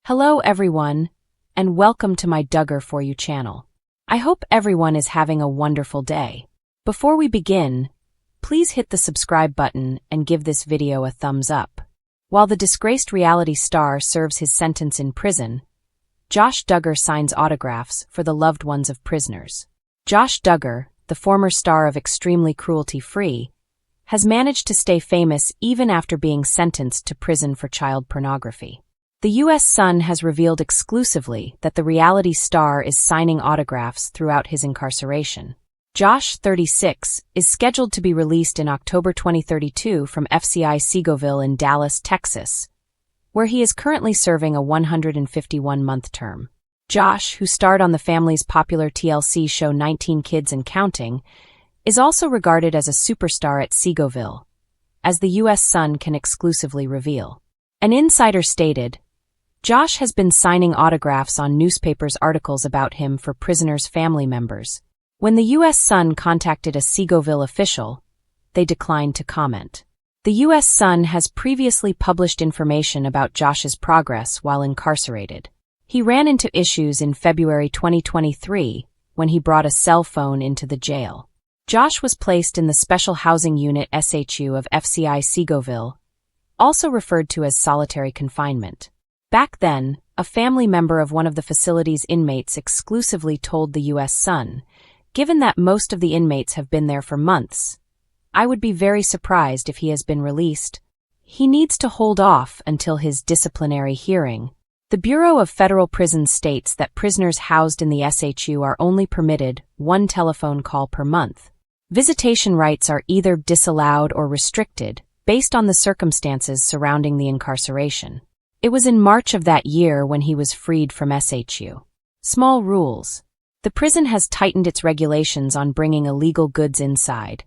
Hello everyone, and welcome to my Duggar For You channel. I hope everyone is having a wonderful day. Before we begin, please hit the subscribe button and give this video a thumbs up. While the disgraced reality star serves his sentence in prison, Josh Duggar signs autographs for the loved ones of prisoners. Josh Duggar, the former star of Extremely Cruelty-Free, has managed to stay famous even after being sentenced to prison for child pornography. The U.S. Sun has revealed exclusively that the reality star is signing autographs throughout his incarceration. Josh, 36, is scheduled to be released in October 2032 from FCI Seagoville in Dallas, Texas, where he is currently serving a 151-month term. Josh, who starred on the family's popular TLC show 19 Kids and Counting, is also regarded as a superstar at Seagoville, as the U.S. Sun can exclusively reveal. An insider stated, Josh has been signing autographs on newspapers' articles about him for prisoners' family members. When the U.S. Sun contacted a Seagoville official, they declined to comment. The U.S. Sun has previously published information about Josh's progress while incarcerated. He ran into issues in February 2023 when he brought a cell phone into the jail. Josh was placed in the Special Housing Unit SHU of FCI Seagoville, also referred to as solitary confinement. Back then, a family member of one of the facility's inmates exclusively told the U.S. Sun, given that most of the inmates have been there for months, I would be very surprised if he has been released. He needs to hold off until his disciplinary hearing. The Bureau of Federal Prisons states that prisoners housed in the SHU are only permitted one telephone call per month. Visitation rights are either disallowed or restricted, based on the circumstances surrounding the incarceration. It was in March of that year when he was freed from SHU. Small rules. The prison has tightened its regulations on bringing illegal goods inside,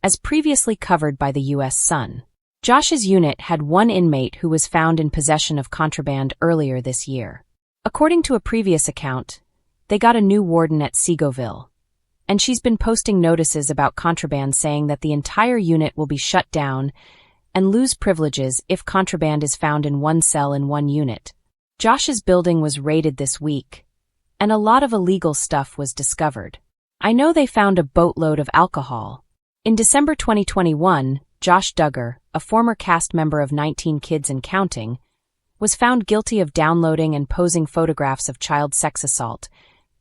as previously covered by the U.S. Sun. Josh's unit had one inmate who was found in possession of contraband earlier this year. According to a previous account, they got a new warden at Seagoville, and she's been posting notices about contraband saying that the entire unit will be shut down and lose privileges if contraband is found in one cell in one unit. Josh's building was raided this week, and a lot of illegal stuff was discovered. I know they found a boatload of alcohol. In December 2021, Josh Duggar, a former cast member of 19 Kids and Counting, was found guilty of downloading and posing photographs of child sex assault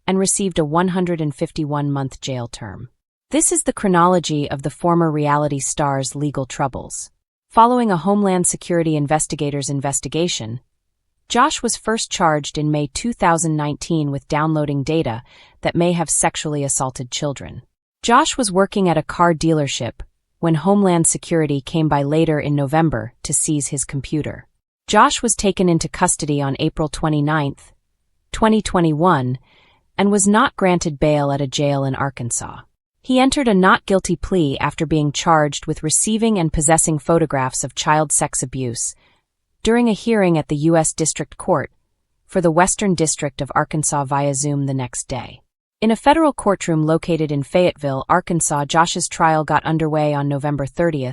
and received a 151-month jail term. This is the chronology of the former reality star's legal troubles. Following a Homeland Security investigator's investigation, Josh was first charged in May 2019 with downloading data that may have sexually assaulted children. Josh was working at a car dealership when Homeland Security came by later in November to seize his computer. Josh was taken into custody on April 29, 2021, and was not granted bail at a jail in Arkansas. He entered a not guilty plea after being charged with receiving and possessing photographs of child sex abuse during a hearing at the U.S. District Court for the Western District of Arkansas via Zoom the next day. In a federal courtroom located in Fayetteville, Arkansas, Josh's trial got underway on November 30,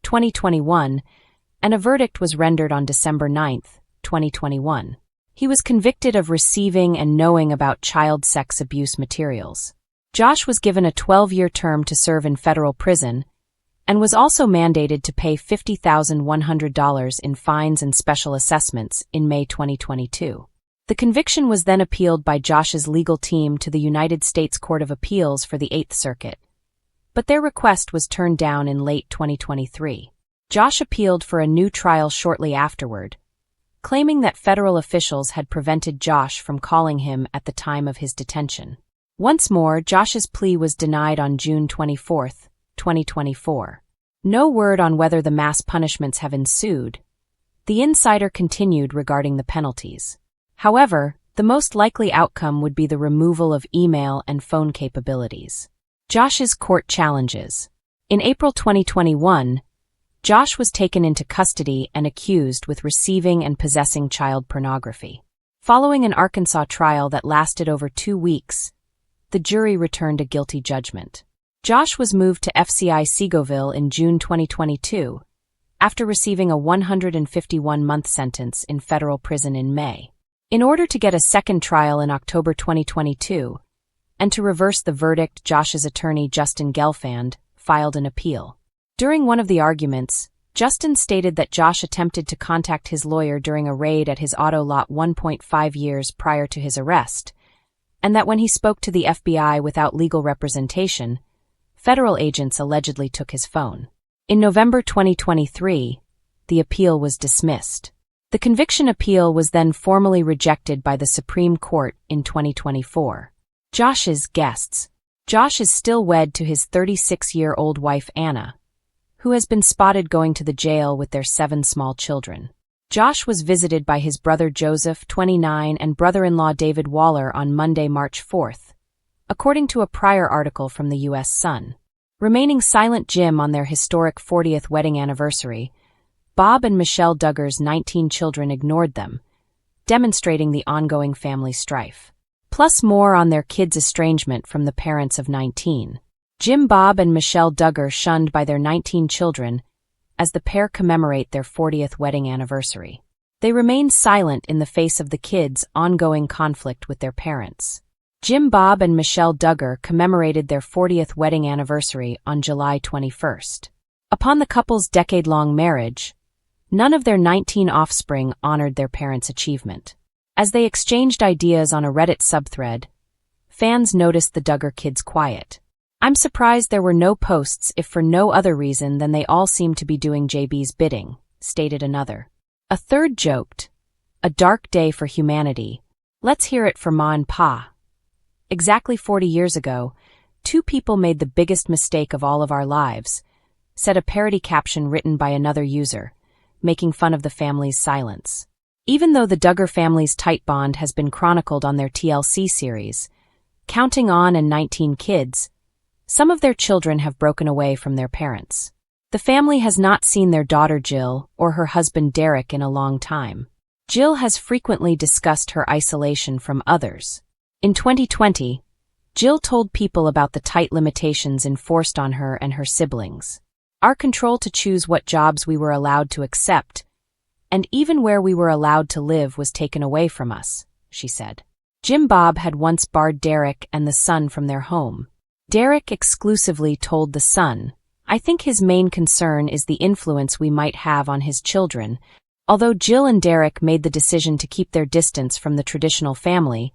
2021, and a verdict was rendered on December 9, 2021. He was convicted of receiving and knowing about child sex abuse materials. Josh was given a 12-year term to serve in federal prison and was also mandated to pay $50,100 in fines and special assessments in May 2022. The conviction was then appealed by Josh's legal team to the United States Court of Appeals for the 8th Circuit, but their request was turned down in late 2023. Josh appealed for a new trial shortly afterward, claiming that federal officials had prevented Josh from calling him at the time of his detention. Once more, Josh's plea was denied on June 24, 2024. No word on whether the mass punishments have ensued. The insider continued regarding the penalties. However, the most likely outcome would be the removal of email and phone capabilities. Josh's court challenges. In April 2021, Josh was taken into custody and accused with receiving and possessing child pornography. Following an Arkansas trial that lasted over 2 weeks, the jury returned a guilty judgment. Josh was moved to FCI Seagoville in June 2022 after receiving a 151-month sentence in federal prison in May. In order to get a second trial in October 2022, and to reverse the verdict, Josh's attorney Justin Gelfand filed an appeal. During one of the arguments, Justin stated that Josh attempted to contact his lawyer during a raid at his auto lot 1.5 years prior to his arrest, and that when he spoke to the FBI without legal representation, federal agents allegedly took his phone. In November 2023, the appeal was dismissed. The conviction appeal was then formally rejected by the Supreme Court in 2024. Josh's guests. Josh is still wed to his 36-year-old wife Anna, who has been spotted going to the jail with their 7 small children. Josh was visited by his brother Joseph, 29, and brother-in-law David Waller on Monday, March 4th, according to a prior article from the U.S. Sun. Remaining silent Jim on their historic 40th wedding anniversary, Bob and Michelle Duggar's 19 children ignored them, demonstrating the ongoing family strife. Plus more on their kids' estrangement from the parents of 19. Jim, Bob, and Michelle Duggar shunned by their 19 children as the pair commemorate their 40th wedding anniversary. They remained silent in the face of the kids' ongoing conflict with their parents. Jim, Bob, and Michelle Duggar commemorated their 40th wedding anniversary on July 21st. Upon the couple's decade-long marriage, none of their 19 offspring honored their parents' achievement. As they exchanged ideas on a Reddit subthread, fans noticed the Duggar kids quiet. "I'm surprised there were no posts if for no other reason than they all seem to be doing JB's bidding," stated another. A third joked, "A dark day for humanity. Let's hear it for Ma and Pa." Exactly 40 years ago, 2 people made the biggest mistake of all of our lives, said a parody caption written by another user, making fun of the family's silence. Even though the Duggar family's tight bond has been chronicled on their TLC series, Counting On and 19 Kids, some of their children have broken away from their parents. The family has not seen their daughter Jill or her husband Derek in a long time. Jill has frequently discussed her isolation from others. In 2020, Jill told people about the tight limitations enforced on her and her siblings. "Our control to choose what jobs we were allowed to accept, and even where we were allowed to live, was taken away from us," she said. Jim, Bob had once barred Derek and the son from their home. Derek exclusively told the son, "I think his main concern is the influence we might have on his children." Although Jill and Derek made the decision to keep their distance from the traditional family,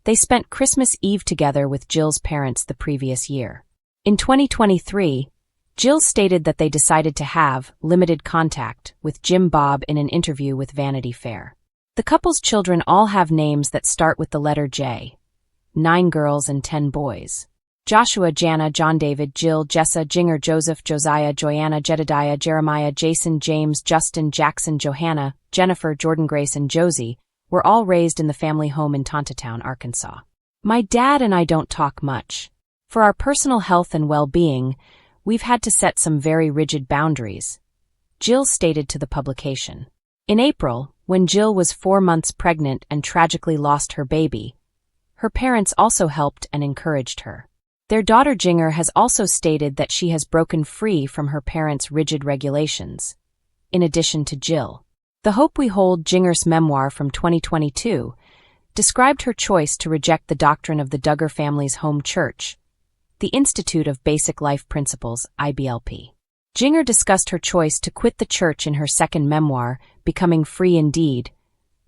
they spent Christmas Eve together with Jill's parents the previous year. In 2023, Jill stated that they decided to have limited contact with Jim, Bob in an interview with Vanity Fair. The couple's children all have names that start with the letter J. 9 girls and 10 boys. Joshua, Jana, John David, Jill, Jessa, Jinger, Joseph, Josiah, Joanna, Jedediah, Jeremiah, Jason, James, Justin, Jackson, Johanna, Jennifer, Jordan, Grace, and Josie were all raised in the family home in Tontatown, Arkansas. "My dad and I don't talk much. For our personal health and well-being, we've had to set some very rigid boundaries," Jill stated to the publication. In April, when Jill was 4 months pregnant and tragically lost her baby, her parents also helped and encouraged her. Their daughter Jinger has also stated that she has broken free from her parents' rigid regulations. In addition to Jill, The Hope We Hold, Jinger's memoir from 2022, described her choice to reject the doctrine of the Duggar family's home church, the Institute of Basic Life Principles, IBLP. Jinger discussed her choice to quit the church in her second memoir, Becoming Free Indeed,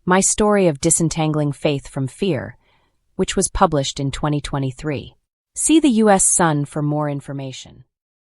My Story of Disentangling Faith from Fear, which was published in 2023. See the U.S. Sun for more information.